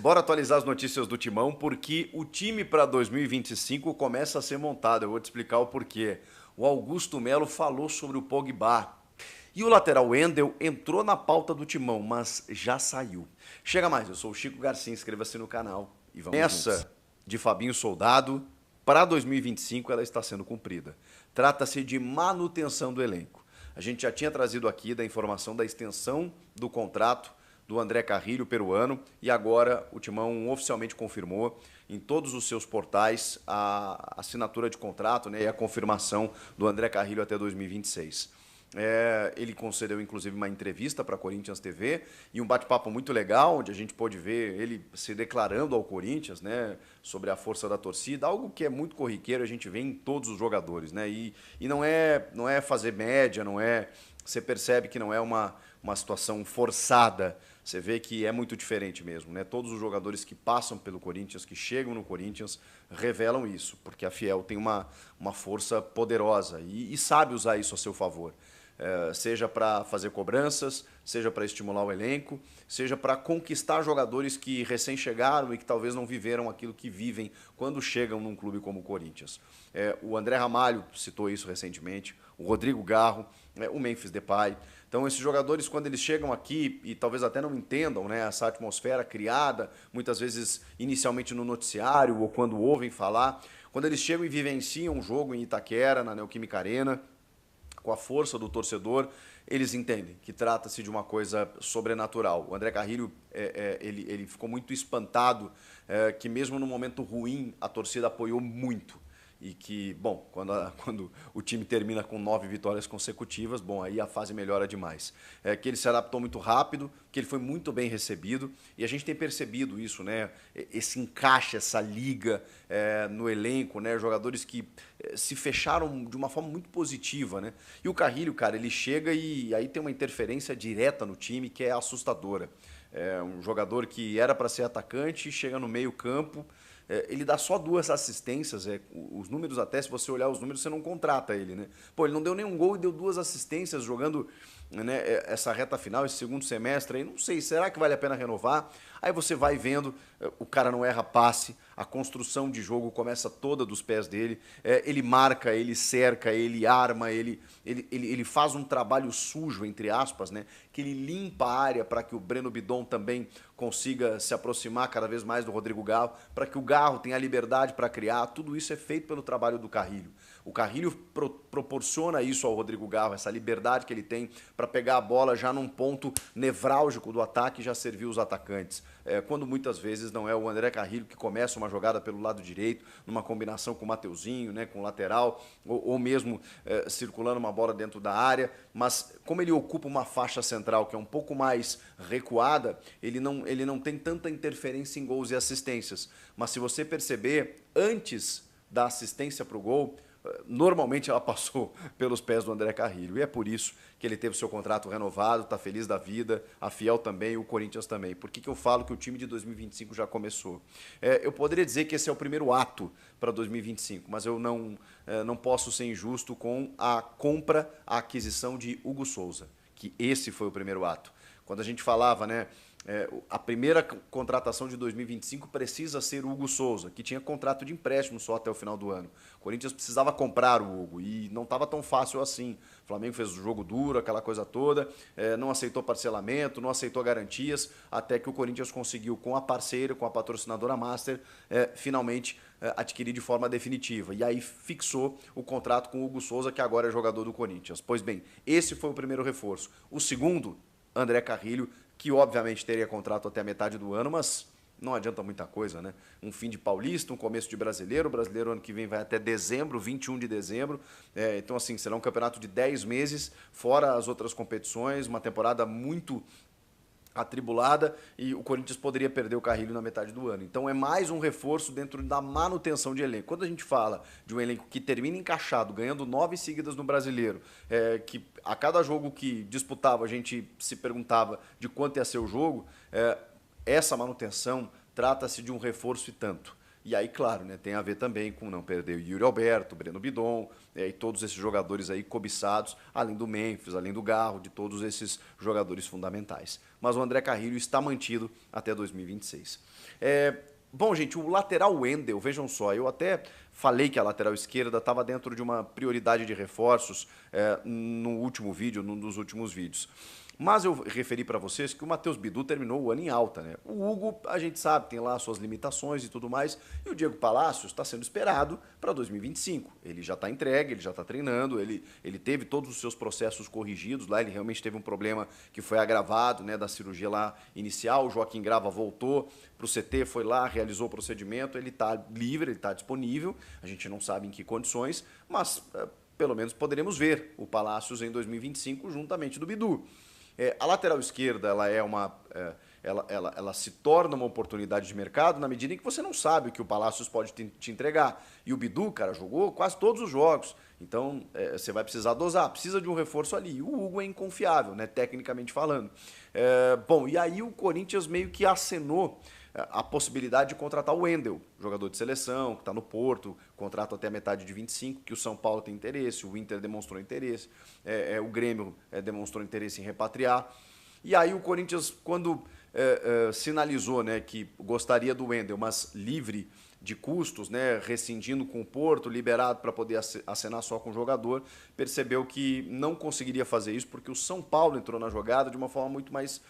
bora atualizar as notícias do Timão, porque o time para 2025 começa a ser montado. Eu vou te explicar o porquê. O Augusto Melo falou sobre o Pogba. E o lateral Wendel entrou na pauta do Timão, mas já saiu. Chega mais, eu sou o Chico Garcia, inscreva-se no canal e vamos juntos. Essa de Fabinho Soldado, para 2025 ela está sendo cumprida. Trata-se de manutenção do elenco. A gente já tinha trazido aqui da informação da extensão do contrato do André Carrilho, peruano, e agora o Timão oficialmente confirmou em todos os seus portais a assinatura de contrato, né, e a confirmação do André Carrilho até 2026. Ele concedeu, inclusive, uma entrevista para a Corinthians TV e um bate-papo muito legal, onde a gente pôde ver ele se declarando ao Corinthians, né, sobre a força da torcida, algo que é muito corriqueiro, a gente vê em todos os jogadores, né, e não é fazer média, não é... Você percebe que não é uma situação forçada, você vê que é muito diferente mesmo, né? Todos os jogadores que passam pelo Corinthians, que chegam no Corinthians, revelam isso, porque a Fiel tem uma força poderosa e sabe usar isso a seu favor. Seja para fazer cobranças, seja para estimular o elenco, seja para conquistar jogadores que recém chegaram e que talvez não viveram aquilo que vivem quando chegam num clube como o Corinthians. O André Ramalho citou isso recentemente, o Rodrigo Garro, o Memphis Depay. Então, esses jogadores, quando eles chegam aqui e talvez até não entendam, né, essa atmosfera criada, muitas vezes inicialmente no noticiário ou quando ouvem falar, quando eles chegam e vivenciam um jogo em Itaquera, na Neoquímica Arena, com a força do torcedor, eles entendem que trata-se de uma coisa sobrenatural. O André Carrilho ele ficou muito espantado que mesmo no momento ruim a torcida apoiou muito. E que, bom, quando o time termina com 9 vitórias consecutivas, bom, aí a fase melhora demais. Que ele se adaptou muito rápido, que ele foi muito bem recebido, e a gente tem percebido isso, né? Esse encaixe, essa liga no elenco, né? Jogadores que se fecharam de uma forma muito positiva, né? E o Carrilho, cara, ele chega e aí tem uma interferência direta no time que é assustadora. Um jogador que era para ser atacante, chega no meio-campo. Ele dá só 2 assistências, os números até, se você olhar os números, você não contrata ele, né? Pô, ele não deu nenhum gol e deu 2 assistências jogando, né, essa reta final, esse segundo semestre aí, não sei, será que vale a pena renovar? Aí você vai vendo, o cara não erra passe, a construção de jogo começa toda dos pés dele, ele marca, ele cerca, ele arma, ele faz um trabalho sujo, entre aspas, né, que ele limpa a área para que o Breno Bidon também consiga se aproximar cada vez mais do Rodrigo Garro, para que o Garro tenha liberdade para criar, tudo isso é feito pelo trabalho do Carrilho. O Carrilho proporciona isso ao Rodrigo Garro, essa liberdade que ele tem para pegar a bola já num ponto nevrálgico do ataque e já servir os atacantes. Quando muitas vezes não é o André Carrilho que começa uma jogada pelo lado direito, numa combinação com o Mateuzinho, né, com o lateral, ou mesmo circulando uma bola dentro da área, mas como ele ocupa uma faixa central que é um pouco mais recuada, ele não tem tanta interferência em gols e assistências. Mas se você perceber, antes da assistência para o gol, normalmente ela passou pelos pés do André Carrilho. E é por isso que ele teve seu contrato renovado, está feliz da vida, a Fiel também, o Corinthians também. Por que eu falo que o time de 2025 já começou? Eu poderia dizer que esse é o primeiro ato para 2025, mas eu não posso ser injusto com a compra, a aquisição de Hugo Souza, que esse foi o primeiro ato. Quando a gente falava, né, a primeira contratação de 2025 precisa ser o Hugo Souza, que tinha contrato de empréstimo só até o final do ano. O Corinthians precisava comprar o Hugo e não estava tão fácil assim. O Flamengo fez o jogo duro, aquela coisa toda, não aceitou parcelamento, não aceitou garantias, até que o Corinthians conseguiu, com a parceira, com a patrocinadora Master, finalmente adquirir de forma definitiva. E aí fixou o contrato com o Hugo Souza, que agora é jogador do Corinthians. Pois bem, esse foi o primeiro reforço. O segundo, André Carrilho, que obviamente teria contrato até a metade do ano, mas não adianta muita coisa, né? Um fim de Paulista, um começo de Brasileiro, o Brasileiro ano que vem vai até dezembro, 21 de dezembro, então assim, será um campeonato de 10 meses, fora as outras competições, uma temporada muito atribulada e o Corinthians poderia perder o Carrilho na metade do ano. Então é mais um reforço dentro da manutenção de elenco. Quando a gente fala de um elenco que termina encaixado, ganhando 9 seguidas no Brasileiro, que a cada jogo que disputava a gente se perguntava de quanto ia ser o jogo, essa manutenção trata-se de um reforço e tanto. E aí, claro, né, tem a ver também com não perder o Yuri Alberto, Breno Bidon, e todos esses jogadores aí cobiçados, além do Memphis, além do Garro, de todos esses jogadores fundamentais. Mas o André Carrillo está mantido até 2026. Bom, gente, o lateral Wendel, vejam só, eu até falei que a lateral esquerda estava dentro de uma prioridade de reforços no último vídeo, num dos últimos vídeos. Mas eu referi para vocês que o Matheus Bidu terminou o ano em alta, né? O Hugo, a gente sabe, tem lá suas limitações e tudo mais, e o Diego Palacios está sendo esperado para 2025. Ele já está entregue, ele já está treinando, ele teve todos os seus processos corrigidos lá, ele realmente teve um problema que foi agravado, né, da cirurgia lá inicial, o Joaquim Grava voltou para o CT, foi lá, realizou o procedimento, ele está livre, ele está disponível, a gente não sabe em que condições, mas pelo menos poderemos ver o Palacios em 2025 juntamente do Bidu. A lateral esquerda ela se torna uma oportunidade de mercado na medida em que você não sabe o que o Palacios pode te entregar. E o Bidu, cara, jogou quase todos os jogos. Então você vai precisar dosar, precisa de um reforço ali. O Hugo é inconfiável, né, tecnicamente falando. Bom, e aí o Corinthians meio que acenou a possibilidade de contratar o Wendel, jogador de seleção, que está no Porto, contrato até a metade de 25, que o São Paulo tem interesse, o Inter demonstrou interesse, o Grêmio demonstrou interesse em repatriar. E aí o Corinthians, quando sinalizou, né, que gostaria do Wendel, mas livre de custos, né, rescindindo com o Porto, liberado para poder acenar só com o jogador, percebeu que não conseguiria fazer isso porque o São Paulo entrou na jogada de uma forma muito mais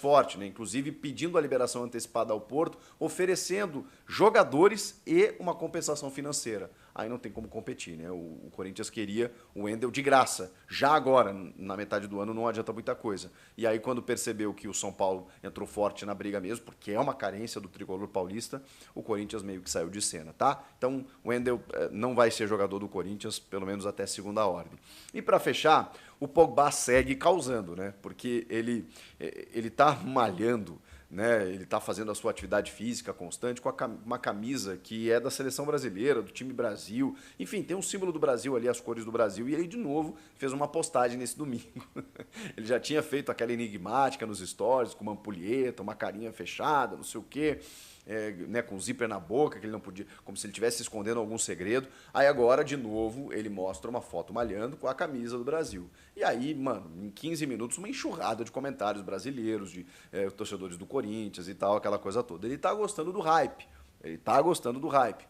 forte, né, inclusive pedindo a liberação antecipada ao Porto, oferecendo jogadores e uma compensação financeira. Aí não tem como competir, né? O Corinthians queria o Wendel de graça. Já agora, na metade do ano, não adianta muita coisa. E aí, quando percebeu que o São Paulo entrou forte na briga mesmo, porque é uma carência do tricolor paulista, o Corinthians meio que saiu de cena, tá? Então, o Wendel não vai ser jogador do Corinthians, pelo menos até segunda ordem. E para fechar, o Pogba segue causando, né? Porque ele tá malhando, né? Ele está fazendo a sua atividade física constante com uma camisa que é da seleção brasileira, do time Brasil. Enfim, tem um símbolo do Brasil ali, as cores do Brasil. E ele, de novo, fez uma postagem nesse domingo. Ele já tinha feito aquela enigmática nos stories, com uma ampulheta, uma carinha fechada, não sei o quê. Né, com zíper na boca, que ele não podia, como se ele estivesse escondendo algum segredo. Aí agora, de novo, ele mostra uma foto malhando com a camisa do Brasil. E aí, mano, em 15 minutos, uma enxurrada de comentários brasileiros, de torcedores do Corinthians e tal, aquela coisa toda. Ele tá gostando do hype. Ele tá gostando do hype.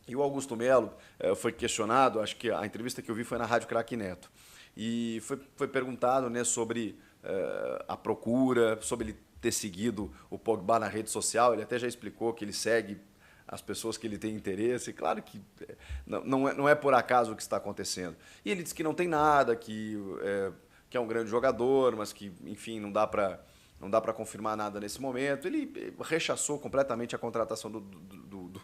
E o Augusto Melo foi questionado, acho que a entrevista que eu vi foi na Rádio Craque Neto, e foi perguntado, né, sobre a procura, sobre ele ter seguido o Pogba na rede social. Ele até já explicou que ele segue as pessoas que ele tem interesse. Claro que não é por acaso o que está acontecendo. E ele disse que não tem nada, que é um grande jogador, mas que, enfim, não dá para confirmar nada nesse momento. Ele rechaçou completamente a contratação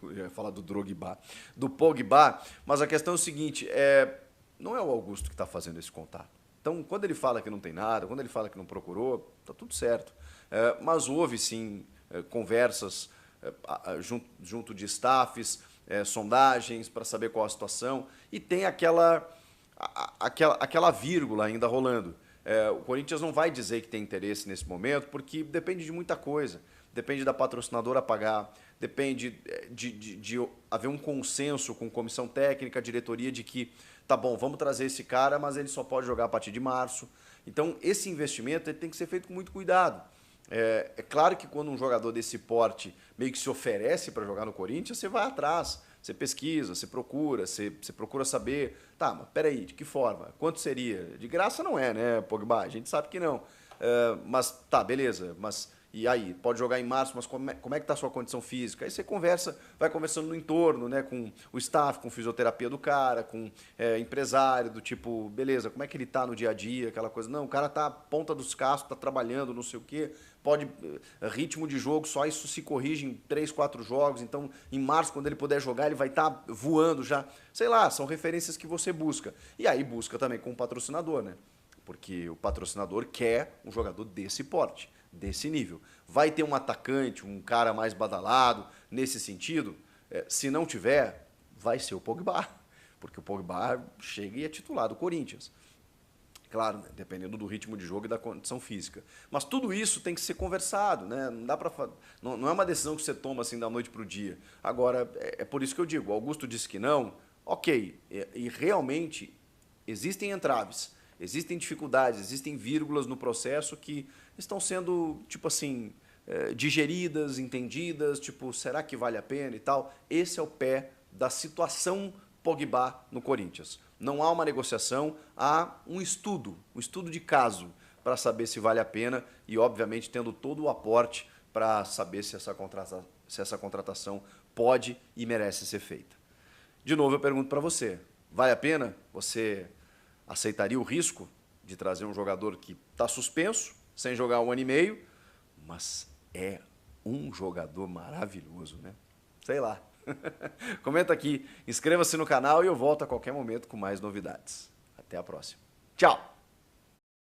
eu ia falar do Drogba, do Pogba, mas a questão é o seguinte, não é o Augusto que está fazendo esse contato. Então, quando ele fala que não tem nada, quando ele fala que não procurou, está tudo certo. Mas houve, sim, conversas junto de staffs, sondagens para saber qual a situação, e tem aquela vírgula ainda rolando. O Corinthians não vai dizer que tem interesse nesse momento, porque depende de muita coisa. Depende da patrocinadora pagar, depende de haver um consenso com comissão técnica, diretoria, de que, tá bom, vamos trazer esse cara, mas ele só pode jogar a partir de março. Então, esse investimento tem que ser feito com muito cuidado. É claro que quando um jogador desse porte meio que se oferece para jogar no Corinthians, você vai atrás, você pesquisa, você procura saber, tá, mas peraí, de que forma? Quanto seria? De graça não é, né, Pogba? A gente sabe que não. Mas tá, beleza, mas e aí? Pode jogar em março, mas como é que está a sua condição física? Aí você vai conversando no entorno, né, com o staff, com fisioterapia do cara, com empresário, do tipo, beleza, como é que ele está no dia a dia, aquela coisa. Não, o cara tá ponta dos cascos, tá trabalhando, não sei o quê, pode, ritmo de jogo, só isso se corrige em 3, 4 jogos, então em março, quando ele puder jogar, ele vai estar voando já. Sei lá, são referências que você busca. E aí busca também com o patrocinador, né? Porque o patrocinador quer um jogador desse porte, desse nível. Vai ter um atacante, um cara mais badalado nesse sentido? Se não tiver, vai ser o Pogba, porque o Pogba chega e é titular do Corinthians. Claro, né, dependendo do ritmo de jogo e da condição física. Mas tudo isso tem que ser conversado, né? Não dá para não é uma decisão que você toma assim da noite para o dia. Agora, é por isso que eu digo, o Augusto disse que não, ok, e realmente existem entraves, existem dificuldades, existem vírgulas no processo que estão sendo, tipo assim, digeridas, entendidas, tipo, será que vale a pena e tal? Esse é o pé da situação Pogba no Corinthians. Não há uma negociação, há um estudo de caso para saber se vale a pena e, obviamente, tendo todo o aporte para saber se essa contratação pode e merece ser feita. De novo, eu pergunto para você, vale a pena? Você aceitaria o risco de trazer um jogador que está suspenso, sem jogar 1 ano e meio, mas é um jogador maravilhoso, né? Sei lá. Comenta aqui, inscreva-se no canal e eu volto a qualquer momento com mais novidades. Até a próxima. Tchau!